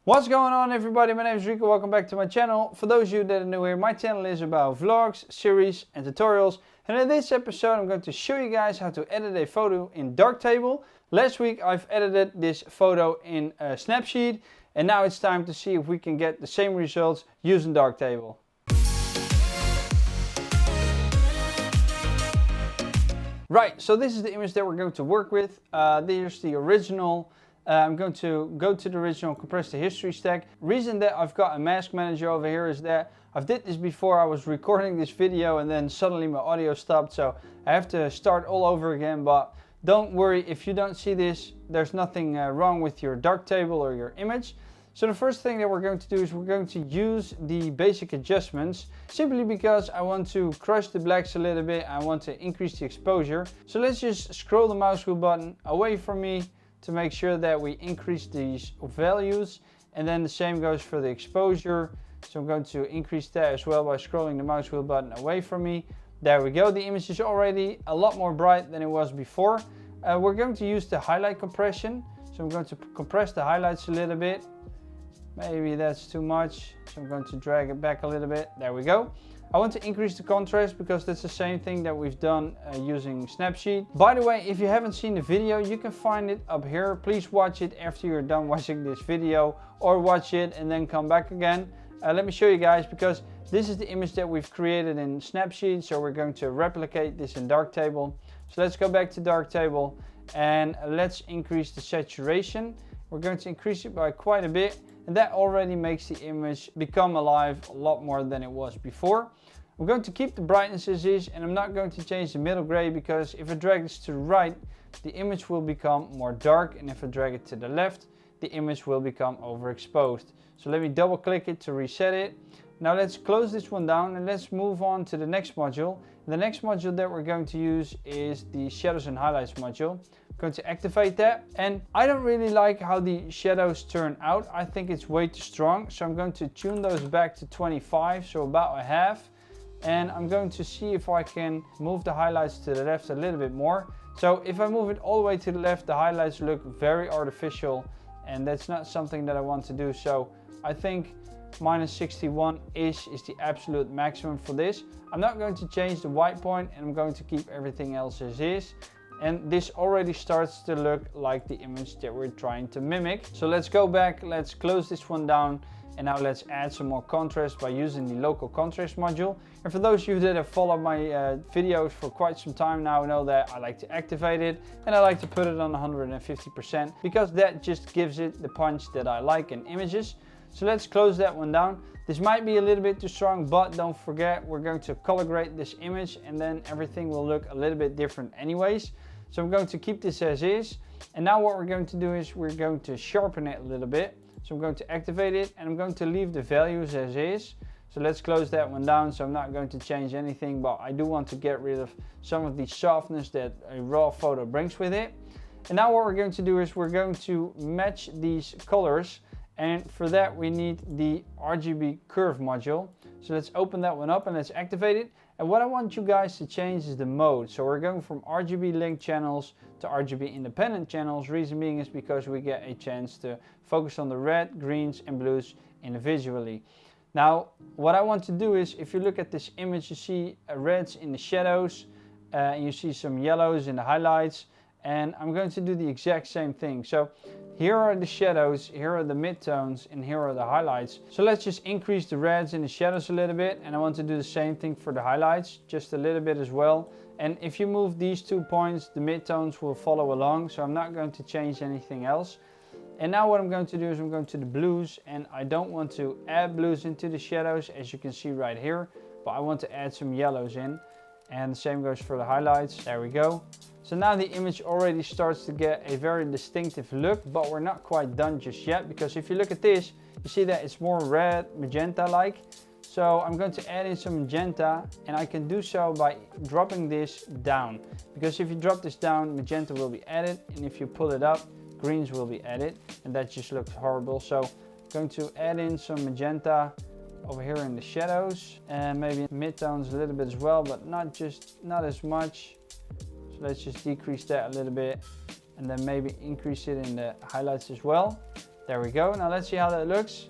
What's going on, everybody? My name is Rico. Welcome back to my channel. For those of you that are new here, my channel is about vlogs, series and tutorials. And in this episode I'm going to show you guys how to edit a photo in Darktable. Last week I've edited this photo in Snapseed, and now it's time to see if we can get the same results using Darktable. Right, so this is the image that we're going to work with. There's the original. I'm going to go to the original, compress the history stack. Reason that I've got a mask manager over here is that I've did this before. I was recording this video and then suddenly my audio stopped, so I have to start all over again. But don't worry, if you don't see this, there's nothing wrong with your Darktable or your image. So the first thing that we're going to do is we're going to use the basic adjustments, simply because I want to crush the blacks a little bit. I want to increase the exposure. So let's just scroll the mouse wheel button away from me to make sure that we increase these values, and then the same goes for the exposure. So I'm going to increase that as well by scrolling the mouse wheel button away from me. There we go. The image is already a lot more bright than it was before. We're going to use the highlight compression. So I'm going to compress the highlights a little bit. Maybe that's too much, so I'm going to drag it back a little bit. There we go. I want to increase the contrast because that's the same thing that we've done using Snapseed. By the way, if you haven't seen the video, you can find it up here. Please watch it after you're done watching this video, or watch it and then come back again. Let me show you guys, because this is the image that we've created in Snapseed, so we're going to replicate this in Darktable. So let's go back to Darktable and let's increase the saturation. We're going to increase it by quite a bit, and that already makes the image become alive a lot more than it was before. I'm going to keep the brightness as is, and I'm not going to change the middle gray, because if I drag this to the right, the image will become more dark, and if I drag it to the left, the image will become overexposed. So let me double click it to reset it. Now let's close this one down and let's move on to the next module. The next module that we're going to use is the shadows and highlights module. I'm going to activate that, and I don't really like how the shadows turn out. I think it's way too strong, so I'm going to tune those back to 25, so about a half. And I'm going to see if I can move the highlights to the left a little bit more. So if I move it all the way to the left, the highlights look very artificial, and that's not something that I want to do. So I think -61-ish is the absolute maximum for this. I'm not going to change the white point, and I'm going to keep everything else as is. And this already starts to look like the image that we're trying to mimic. So let's go back, let's close this one down, and now let's add some more contrast by using the local contrast module. And for those of you that have followed my videos for quite some time now know that I like to activate it, and I like to put it on 150%, because that just gives it the punch that I like in images. So let's close that one down. This might be a little bit too strong, but don't forget, we're going to color grade this image, and then everything will look a little bit different anyways. So I'm going to keep this as is. And now what we're going to do is we're going to sharpen it a little bit. So I'm going to activate it, and I'm going to leave the values as is. So let's close that one down. So I'm not going to change anything, but I do want to get rid of some of the softness that a raw photo brings with it. And now what we're going to do is we're going to match these colors. And for that we need the RGB curve module. So let's open that one up and let's activate it. And what I want you guys to change is the mode. So we're going from RGB linked channels to RGB independent channels. Reason being is because we get a chance to focus on the red, greens and blues individually. Now what I want to do is, if you look at this image, you see reds in the shadows, and you see some yellows in the highlights. And I'm going to do the exact same thing. So here are the shadows, here are the midtones, and here are the highlights. So let's just increase the reds in the shadows a little bit. And I want to do the same thing for the highlights, just a little bit as well. And if you move these 2 points, the midtones will follow along. So I'm not going to change anything else. And now what I'm going to do is I'm going to the blues, and I don't want to add blues into the shadows, as you can see right here, but I want to add some yellows in. And the same goes for the highlights. There we go. So now the image already starts to get a very distinctive look, but we're not quite done just yet, because if you look at this, you see that it's more red, magenta-like. So I'm going to add in some magenta, and I can do so by dropping this down. Because if you drop this down, magenta will be added, and if you pull it up, greens will be added, and that just looks horrible. So I'm going to add in some magenta over here in the shadows, and maybe midtones a little bit as well, but not as much. So let's just decrease that a little bit, and then maybe increase it in the highlights as well. There we go. Now let's see how that looks.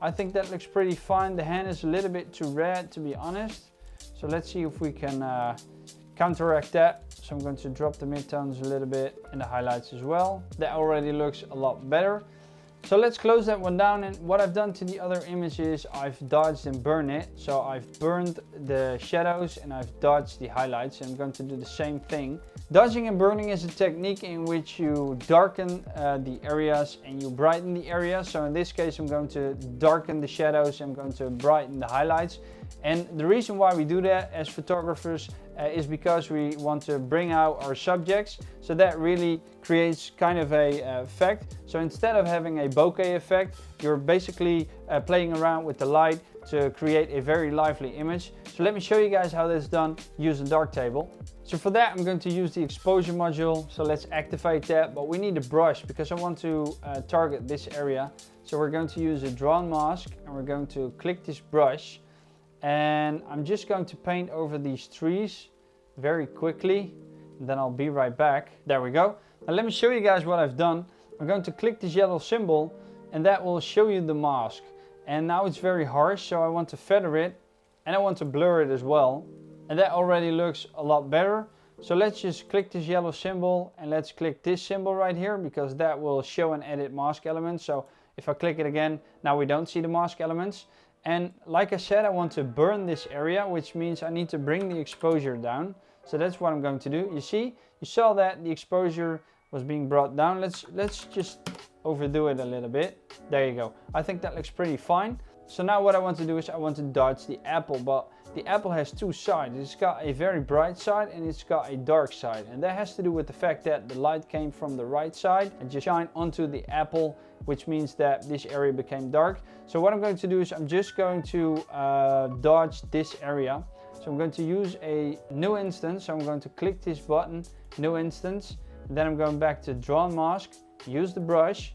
I think that looks pretty fine. The hand is a little bit too red, to be honest. So let's see if we can counteract that. So I'm going to drop the midtones a little bit and the highlights as well. That already looks a lot better. So let's close that one down, and what I've done to the other image is I've dodged and burned it. So I've burned the shadows and I've dodged the highlights, and I'm going to do the same thing. Dodging and burning is a technique in which you darken the areas and you brighten the areas. So in this case I'm going to darken the shadows, I'm going to brighten the highlights. And the reason why we do that as photographers is because we want to bring out our subjects. So that really creates kind of a effect. So instead of having a bokeh effect, you're basically playing around with the light to create a very lively image. So let me show you guys how that's done using Darktable. So for that I'm going to use the exposure module. So let's activate that, but we need a brush because I want to target this area. So we're going to use a drawn mask and we're going to click this brush. And I'm just going to paint over these trees very quickly, and then I'll be right back. There we go. Now let me show you guys what I've done. I'm going to click this yellow symbol and that will show you the mask. And now it's very harsh, so I want to feather it and I want to blur it as well. And that already looks a lot better. So let's just click this yellow symbol and let's click this symbol right here, because that will show and edit mask elements. So if I click it again, now we don't see the mask elements. And like I said, I want to burn this area, which means I need to bring the exposure down. So that's what I'm going to do. You see, you saw that the exposure was being brought down. Let's just overdo it a little bit. There you go. I think that looks pretty fine. So now what I want to do is I want to dodge the apple, but the apple has two sides. It's got a very bright side and it's got a dark side. And that has to do with the fact that the light came from the right side and just shine onto the apple, which means that this area became dark. So what I'm going to do is I'm just going to dodge this area. So I'm going to use a new instance. So I'm going to click this button, new instance. And then I'm going back to drawn mask, use the brush.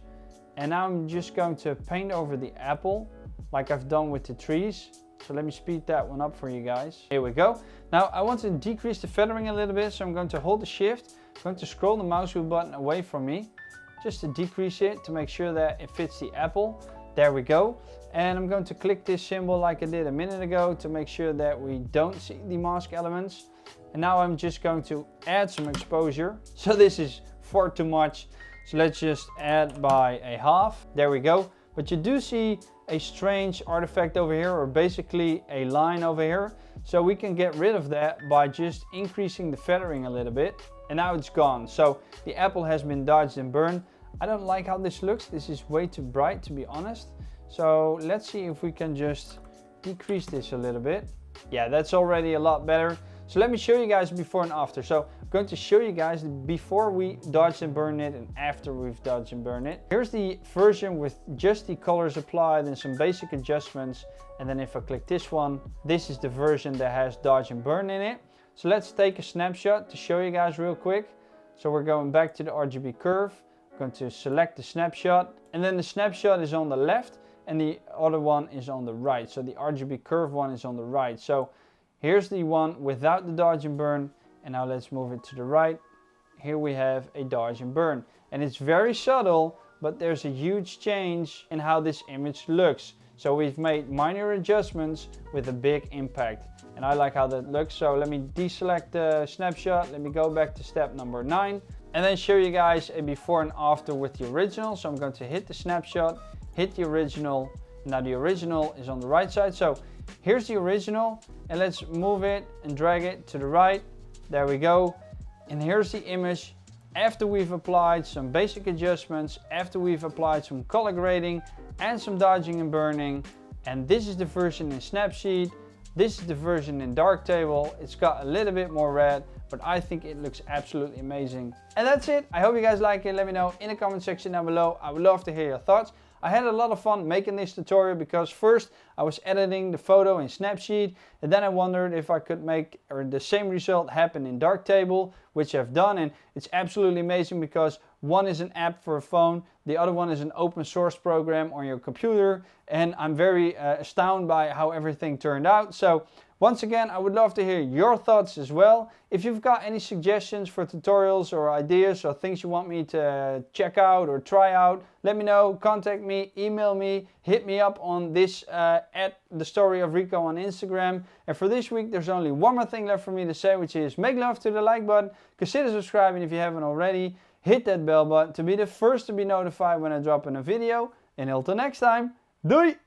And now I'm just going to paint over the apple like I've done with the trees. So let me speed that one up for you guys. Here we go. Now I want to decrease the feathering a little bit. So I'm going to hold the shift. I'm going to scroll the mouse wheel button away from me, just to decrease it, to make sure that it fits the apple. There we go. And I'm going to click this symbol like I did a minute ago to make sure that we don't see the mask elements. And now I'm just going to add some exposure. So this is far too much. So let's just add by a half. There we go. But you do see a strange artifact over here, or basically a line over here. So we can get rid of that by just increasing the feathering a little bit. And now it's gone. So the apple has been dodged and burned. I don't like how this looks. This is way too bright, to be honest. So let's see if we can just decrease this a little bit. Yeah, that's already a lot better. So let me show you guys before and after. So I'm going to show you guys before we dodge and burn it and after we've dodged and burned it. Here's the version with just the colors applied and some basic adjustments. And then if I click this one, this is the version that has dodge and burn in it. So let's take a snapshot to show you guys real quick. So we're going back to the RGB curve. I'm going to select the snapshot, and then the snapshot is on the left and the other one is on the right. So the RGB curve one is on the right. So here's the one without the dodge and burn. And now let's move it to the right. Here we have a dodge and burn. And it's very subtle, but there's a huge change in how this image looks. So we've made minor adjustments with a big impact. And I like how that looks. So let me deselect the snapshot. Let me go back to step number 9. And then show you guys a before and after with the original. So I'm going to hit the snapshot, hit the original. Now the original is on the right side. So here's the original. And let's move it and drag it to the right. There we go. And here's the image after we've applied some basic adjustments, after we've applied some color grading and some dodging and burning. And this is the version in Snapseed. This is the version in Darktable. It's got a little bit more red, but I think it looks absolutely amazing. And that's it. I hope you guys like it. Let me know in the comment section down below. I would love to hear your thoughts. I had a lot of fun making this tutorial because first I was editing the photo in Snapseed, and then I wondered if I could make the same result happen in Darktable, which I've done, and it's absolutely amazing because One is an app for a phone, the other one is an open source program on your computer, and I'm very astounded by how everything turned out. So once again, I would love to hear your thoughts as well. If you've got any suggestions for tutorials or ideas or things you want me to check out or try out, let me know, contact me, email me, hit me up on this at the story of Rico on Instagram. And for this week, there's only one more thing left for me to say, which is make love to the like button, consider subscribing if you haven't already, hit that bell button to be the first to be notified when I drop in a video. And until next time, doei!